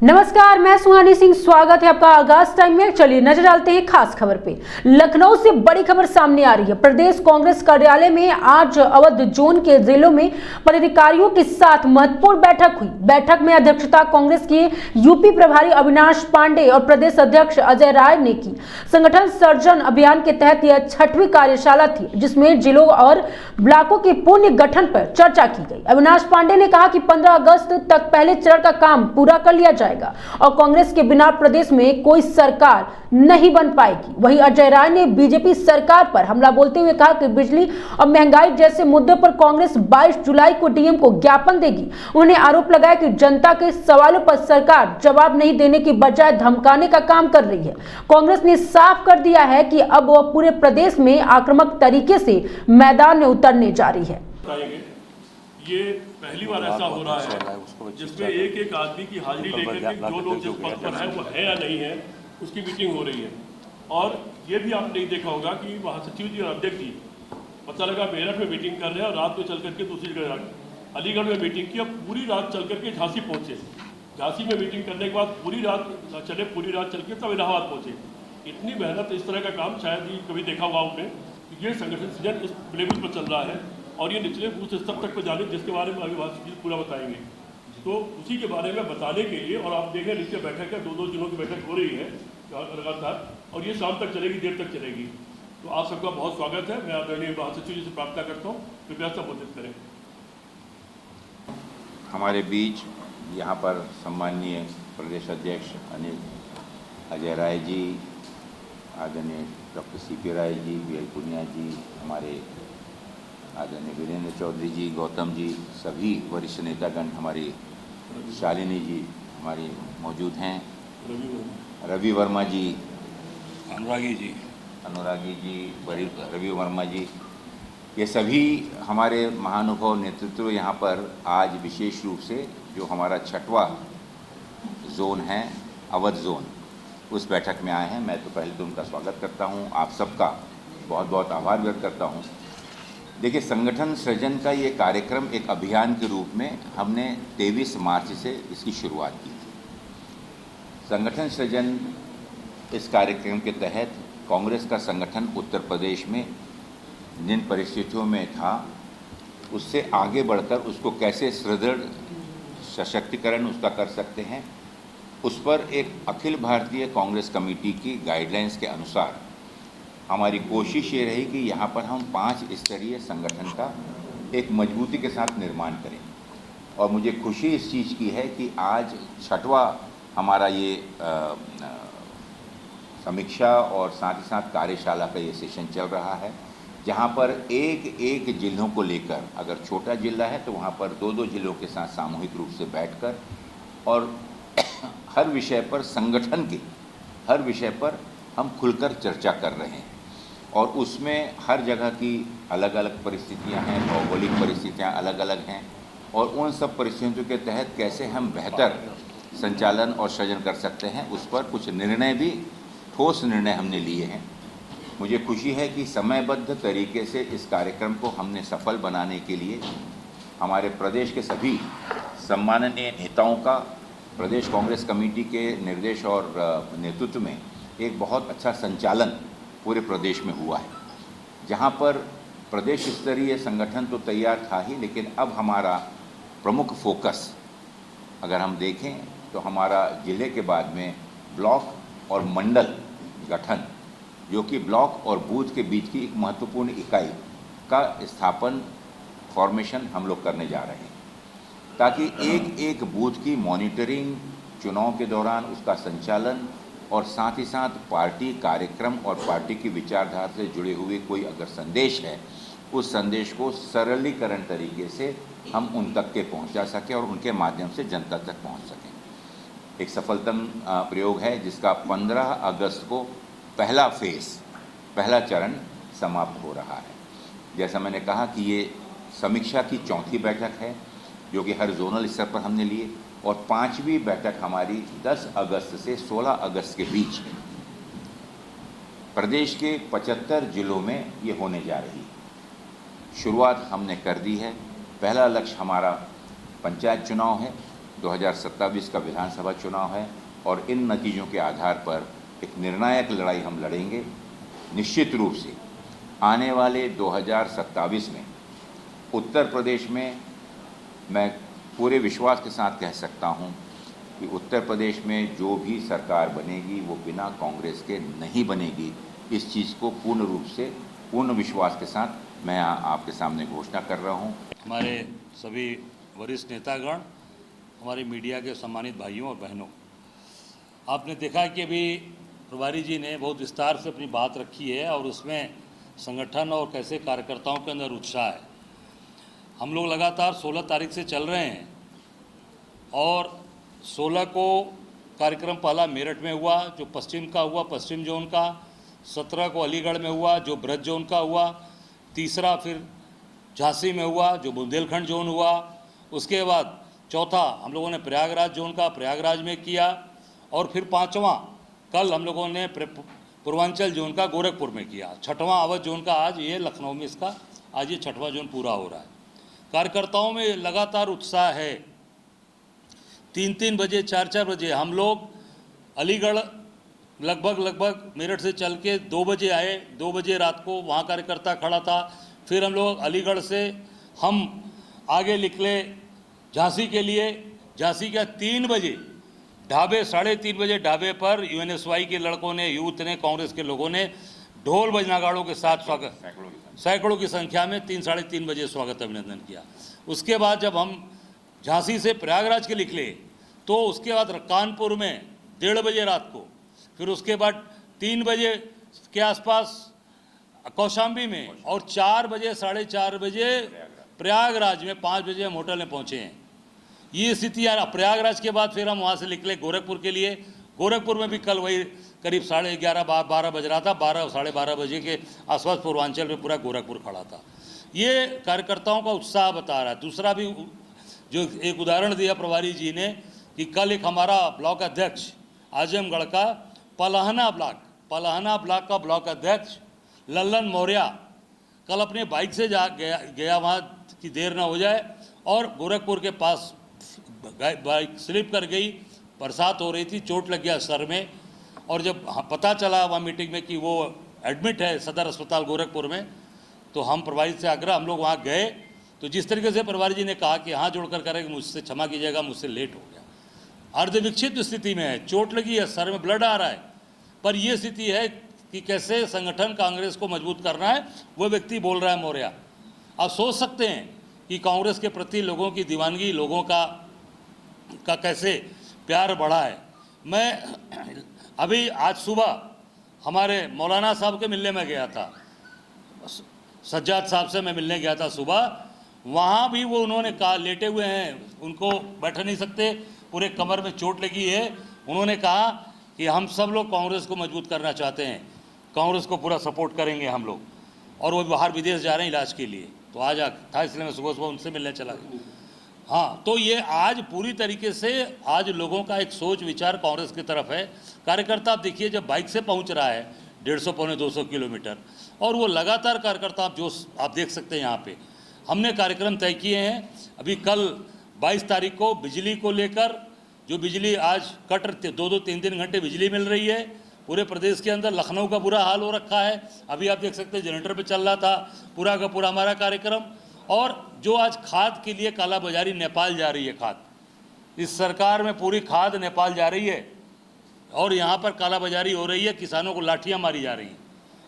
नमस्कार, मैं सुहानी सिंह। स्वागत है आपका आगाज टाइम में। चलिए नजर डालते हैं खास खबर पे। लखनऊ से बड़ी खबर सामने आ रही है। प्रदेश कांग्रेस कार्यालय में आज अवध जोन के जिलों में पदाधिकारियों के साथ महत्वपूर्ण बैठक हुई। बैठक में अध्यक्षता कांग्रेस के यूपी प्रभारी अविनाश पांडे और प्रदेश अध्यक्ष अजय राय ने की। संगठन सर्जन अभियान के तहत यह 6वीं कार्यशाला थी, जिसमें जिलों और ब्लॉकों के पुनः गठन पर चर्चा की गई। अविनाश पांडे ने कहा कि 15 अगस्त तक पहले चरण का काम पूरा कर लिया जाएगा और कांग्रेस के बिना प्रदेश में कोई सरकार नहीं बन पाएगी। वहीं अजय राय ने बीजेपी सरकार पर हमला बोलते हुए कहा कि बिजली और महंगाई जैसे मुद्दों पर कांग्रेस 22 जुलाई को डीएम को ज्ञापन देगी। उन्होंने आरोप लगाया कि जनता के सवालों पर सरकार जवाब नहीं देने की बजाय धमकाने का काम कर रही है। कांग्रेस ने साफ कर दिया है कि अब वह पूरे प्रदेश में आक्रामक तरीके से मैदान में उतरने जा रही है। ये पहली बार ऐसा हो रहा है जिसमें एक एक आदमी की हाजिरी लेकर के जो लोग जिस पद पर है वो है या नहीं है उसकी मीटिंग हो रही है। और ये भी आपने देखा होगा कि महासचिव जी और अध्यक्ष जी पता लगा मेरठ में मीटिंग कर रहे हैं और रात में चल करके दूसरी जगह अलीगढ़ में मीटिंग की और पूरी रात चल करके झांसी पहुंचे। झांसी में मीटिंग करने के बाद पूरी रात चल के तब इलाहाबाद पहुंचे। इतनी मेहनत, इस तरह का काम शायद ही कभी देखा हुआ आपने। ये संगठन सृजन इस लेवल पर चल रहा है और ये निचले बूथ स्तर तक पर जाने, जिसके बारे में अभी महासचिव पूरा बताएंगे। तो उसी के बारे में बताने के लिए, और आप देखें नीचे बैठक है, 2-2 दिनों की बैठक हो रही है लगातार और ये शाम तक चलेगी, देर तक चलेगी। तो आप सबका बहुत स्वागत है। मैं आदरणीय महासचिव जी से प्रार्थना करता हूँ कृपया संबोधित करें। हमारे बीच यहाँ पर सम्माननीय प्रदेश अध्यक्ष अजय राय जी, आदरणीय doctor CP Rai ji, VL Punia जी, हमारे आदरणीय वीरेंद्र चौधरी जी, गौतम जी, सभी वरिष्ठ नेतागण, हमारी शालिनी जी हमारी मौजूद हैं, रवि वर्मा जी, अनुरागी जी, रवि वर्मा जी, ये सभी हमारे महानुभाव नेतृत्व यहाँ पर आज विशेष रूप से जो हमारा 6वां जोन है अवध जोन, उस बैठक में आए हैं। मैं तो पहले तो उनका स्वागत करता हूँ, आप सबका बहुत बहुत आभार व्यक्त करता हूँ। देखिए, संगठन सृजन का ये कार्यक्रम एक अभियान के रूप में हमने 23 मार्च से इसकी शुरुआत की थी। संगठन सृजन इस कार्यक्रम के तहत कांग्रेस का संगठन उत्तर प्रदेश में जिन परिस्थितियों में था उससे आगे बढ़कर उसको कैसे सुदृढ़ सशक्तिकरण उसका कर सकते हैं, उस पर एक अखिल भारतीय कांग्रेस कमेटी की गाइडलाइंस के अनुसार हमारी कोशिश ये रही कि यहाँ पर हम 5 स्तरीय संगठन का एक मजबूती के साथ निर्माण करें। और मुझे खुशी इस चीज़ की है कि आज 6वां हमारा ये समीक्षा और साथ ही साथ कार्यशाला का ये सेशन चल रहा है, जहाँ पर एक जिलों को लेकर, अगर छोटा जिला है तो वहाँ पर 2-2 जिलों के साथ सामूहिक रूप से बैठकर और हर विषय पर, संगठन के हर विषय पर हम खुलकर चर्चा कर रहे हैं। और उसमें हर जगह की अलग अलग परिस्थितियां हैं, भौगोलिक परिस्थितियां अलग अलग हैं और उन सब परिस्थितियों के तहत कैसे हम बेहतर संचालन और सृजन कर सकते हैं, उस पर कुछ निर्णय भी, ठोस निर्णय हमने लिए हैं। मुझे खुशी है कि समयबद्ध तरीके से इस कार्यक्रम को हमने सफल बनाने के लिए हमारे प्रदेश के सभी सम्माननीय नेताओं का प्रदेश कांग्रेस कमेटी के निर्देश और नेतृत्व में एक बहुत अच्छा संचालन पूरे प्रदेश में हुआ है, जहां पर प्रदेश स्तरीय संगठन तो तैयार था ही, लेकिन अब हमारा प्रमुख फोकस अगर हम देखें तो हमारा जिले के बाद में ब्लॉक और मंडल गठन, जो कि ब्लॉक और बूथ के बीच की एक महत्वपूर्ण इकाई का स्थापन, फॉर्मेशन हम लोग करने जा रहे हैं, ताकि एक बूथ की मॉनिटरिंग, चुनाव के दौरान उसका संचालन और साथ ही साथ पार्टी कार्यक्रम और पार्टी की विचारधारा से जुड़े हुए कोई अगर संदेश है, उस संदेश को सरलीकरण तरीके से हम उन तक के पहुंचा सकें और उनके माध्यम से जनता तक पहुंच सकें। एक सफलतम प्रयोग है जिसका 15 अगस्त को पहला चरण समाप्त हो रहा है। जैसा मैंने कहा कि ये समीक्षा की 4थी बैठक है जो कि हर जोनल स्तर पर हमने लिए, और 5वीं बैठक हमारी 10 अगस्त से 16 अगस्त के बीच प्रदेश के 75 जिलों में ये होने जा रही है। शुरुआत हमने कर दी है। पहला लक्ष्य हमारा पंचायत चुनाव है 2027 का विधानसभा चुनाव है और इन नतीजों के आधार पर एक निर्णायक लड़ाई हम लड़ेंगे। निश्चित रूप से आने वाले 2027 में उत्तर प्रदेश में मैं पूरे विश्वास के साथ कह सकता हूं कि उत्तर प्रदेश में जो भी सरकार बनेगी वो बिना कांग्रेस के नहीं बनेगी। इस चीज़ को पूर्ण रूप से पूर्ण विश्वास के साथ मैं आपके सामने घोषणा कर रहा हूं। हमारे सभी वरिष्ठ नेतागण, हमारे मीडिया के सम्मानित भाइयों और बहनों, आपने देखा कि अभी प्रभारी जी ने बहुत विस्तार से अपनी बात रखी है और उसमें संगठन और कैसे कार्यकर्ताओं के अंदर उत्साह है। हम लोग लगातार 16 तारीख से चल रहे हैं और 16 को कार्यक्रम पहला मेरठ में हुआ, जो पश्चिम का हुआ, पश्चिम जोन का। 17 को अलीगढ़ में हुआ, जो ब्रज जोन का हुआ। तीसरा फिर झांसी में हुआ, जो बुंदेलखंड जोन हुआ। उसके बाद चौथा हम लोगों ने प्रयागराज जोन का प्रयागराज में किया और फिर पाँचवां कल हम लोगों ने पूर्वांचल जोन का गोरखपुर में किया। छठवां अवध जोन का आज ये लखनऊ में इसका आज ये छठवां जोन पूरा हो रहा है। कार्यकर्ताओं में लगातार उत्साह है। 3-3 बजे 4-4 बजे हम लोग अलीगढ़ लगभग मेरठ से चल के 2 बजे आए। 2 बजे रात को वहाँ कार्यकर्ता खड़ा था। फिर हम लोग अलीगढ़ से हम आगे निकले झांसी के लिए। झांसी का 3 बजे ढाबे 3:30 बजे ढाबे पर यूएनएसवाई के लड़कों ने, यूथ ने, कांग्रेस के लोगों ने ढोल बजनागाड़ों के साथ स्वागत, सैकड़ों की संख्या में 3-3:30 बजे स्वागत अभिनंदन किया। उसके बाद जब हम झांसी से प्रयागराज के निकले तो उसके बाद कानपुर में 1:30 बजे रात को, फिर उसके बाद 3 बजे के आसपास कौशाम्बी में और 4 बजे 4:30 बजे प्रयागराज में, 5 बजे हम होटल में पहुँचे हैं। ये स्थिति यार। प्रयागराज के बाद फिर हम वहाँ से निकले गोरखपुर के लिए। गोरखपुर में भी कल वही करीब 11:30-12 बज रहा था। 12-12:30 बजे के आसपास पूर्वांचल में पूरा गोरखपुर खड़ा था। ये कार्यकर्ताओं का उत्साह बता रहा है। दूसरा भी जो एक उदाहरण दिया प्रभारी जी ने कि कल एक हमारा ब्लॉक अध्यक्ष आजमगढ़ का पलहना ब्लॉक का ब्लॉक अध्यक्ष लल्लन मौर्य कल अपने बाइक से गया वहाँ की देर ना हो जाए और गोरखपुर के पास बाइक स्लिप कर गई। बरसात हो रही थी, चोट लग गया सर में और जब पता चला वहाँ मीटिंग में कि वो एडमिट है सदर अस्पताल गोरखपुर में, तो हम प्रभारी से आग्रह हम लोग वहाँ गए। तो जिस तरीके से प्रभारी जी ने कहा कि हाथ जोड़कर करें कि मुझसे क्षमा कीजिएगा, मुझसे लेट हो गया। अर्धविक्षिप्त स्थिति में है, चोट लगी है, सर में ब्लड आ रहा है, पर ये स्थिति है कि कैसे संगठन कांग्रेस को मजबूत करना है, वो व्यक्ति बोल रहा है मौर्य। आप सोच सकते हैं कि कांग्रेस के प्रति लोगों की दीवानगी, लोगों का कैसे प्यार बढ़ा है। मैं अभी आज सुबह हमारे मौलाना साहब के मिलने में गया था, सज्जाद साहब से मैं मिलने गया था सुबह। वहाँ भी वो उन्होंने कहा, लेटे हुए हैं, उनको बैठ नहीं सकते, पूरे कमर में चोट लगी है। उन्होंने कहा कि हम सब लोग कांग्रेस को मजबूत करना चाहते हैं, कांग्रेस को पूरा सपोर्ट करेंगे हम लोग, और वो बाहर विदेश जा रहे हैं इलाज के लिए। तो आज था, इसलिए मैं सुबह उनसे मिलने चला गया। हाँ, तो ये आज पूरी तरीके से आज लोगों का एक सोच विचार कांग्रेस की तरफ है। कार्यकर्ता आप देखिए, जब बाइक से पहुंच रहा है 150-200 किलोमीटर, और वो लगातार कार्यकर्ता जो आप देख सकते हैं यहाँ पे, हमने कार्यक्रम तय किए हैं। अभी कल 22 तारीख को बिजली को लेकर, जो बिजली आज कट 2-3 घंटे बिजली मिल रही है पूरे प्रदेश के अंदर। लखनऊ का बुरा हाल हो रखा है, अभी आप देख सकते हैं जनरेटर पे चल रहा था पूरा का पूरा हमारा कार्यक्रम। और जो आज खाद के लिए काला बाजारी नेपाल जा रही है, खाद इस सरकार में पूरी खाद नेपाल जा रही है और यहाँ पर काला बाजारी हो रही है, किसानों को लाठियाँ मारी जा रही हैं।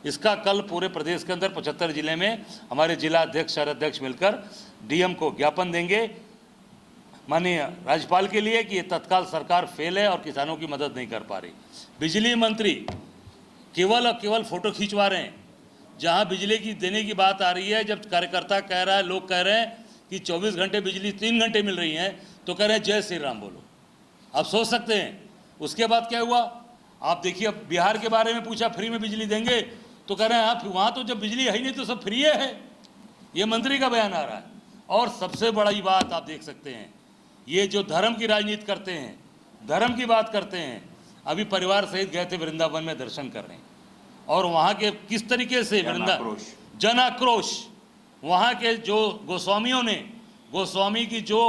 इसका कल पूरे प्रदेश के अंदर 75 जिले में हमारे जिला अध्यक्ष, शहर अध्यक्ष मिलकर डीएम को ज्ञापन देंगे माननीय राज्यपाल के लिए कि ये तत्काल सरकार फेल है और किसानों की मदद नहीं कर पा रही। बिजली मंत्री केवल फोटो खिंचवा रहे हैं। जहां बिजली की देने की बात आ रही है, जब कार्यकर्ता कह रहा है, लोग कह रहे हैं कि 24 घंटे बिजली 3 घंटे मिल रही है, तो कह रहे हैं जय श्री राम बोलो। आप सोच सकते हैं उसके बाद क्या हुआ। आप देखिए, अब बिहार के बारे में पूछा, फ्री में बिजली देंगे, तो कह रहे हैं आप वहाँ तो जब बिजली है ही नहीं तो सब फ्री है। ये मंत्री का बयान आ रहा है। और सबसे बड़ी बात आप देख सकते हैं, ये जो धर्म की राजनीति करते हैं, धर्म की बात करते हैं, अभी परिवार सहित गए थे वृंदावन में दर्शन करने, और वहाँ के किस तरीके से जन आक्रोश, वहाँ के जो गोस्वामियों ने, गोस्वामी की जो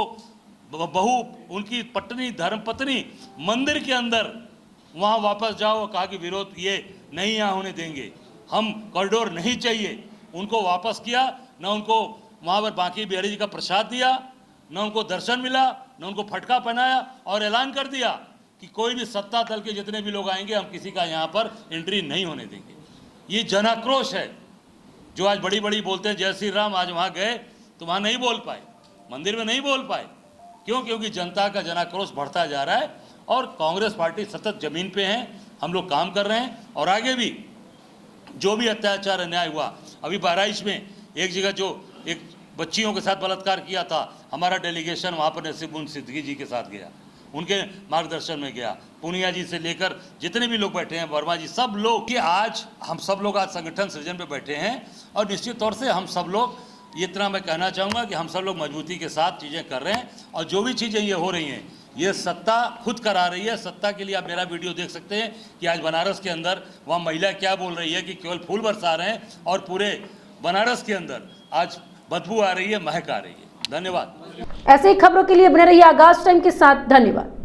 बहू उनकी पत्नी धर्मपत्नी मंदिर के अंदर वहाँ वापस जाओ, कहा कि विरोध ये नहीं यहाँ होने देंगे, हम कॉरिडोर नहीं चाहिए, उनको वापस किया। न उनको वहाँ पर बांकी बिहारी जी का प्रसाद दिया, न उनको दर्शन मिला, न उनको फटका पहनाया, और ऐलान कर दिया कि कोई भी सत्ता दल के जितने भी लोग आएंगे हम किसी का यहाँ पर एंट्री नहीं होने देंगे। ये जनाक्रोश है। जो आज बड़ी बड़ी बोलते हैं जय श्री राम, आज वहाँ गए तो वहाँ नहीं बोल पाए, मंदिर में नहीं बोल पाए। क्यों? क्योंकि जनता का जनाक्रोश बढ़ता जा रहा है और कांग्रेस पार्टी सतत जमीन पे है। हम लोग काम कर रहे हैं और आगे भी जो भी अत्याचार अन्याय हुआ, अभी बहराइच में एक जगह जो एक बच्चियों के साथ बलात्कार किया था, हमारा डेलीगेशन वहाँ पर नसीबुन सिद्दीकी जी के साथ गया, उनके मार्गदर्शन में गया। पूनिया जी से लेकर जितने भी लोग बैठे हैं, वर्मा जी, सब लोग कि आज हम सब लोग आज संगठन सृजन पे बैठे हैं और निश्चित तौर से हम सब लोग, ये इतना मैं कहना चाहूँगा कि हम सब लोग मजबूती के साथ चीज़ें कर रहे हैं। और जो भी चीज़ें ये हो रही हैं, ये सत्ता खुद करा रही है। सत्ता के लिए आप मेरा वीडियो देख सकते हैं कि आज बनारस के अंदर वहाँ महिला क्या बोल रही है कि केवल फूल बरसा रहे हैं और पूरे बनारस के अंदर आज बदबू आ रही है, महक आ रही है। धन्यवाद। ऐसे ही खबरों के लिए बने रहिए आगाज टाइम के साथ। धन्यवाद।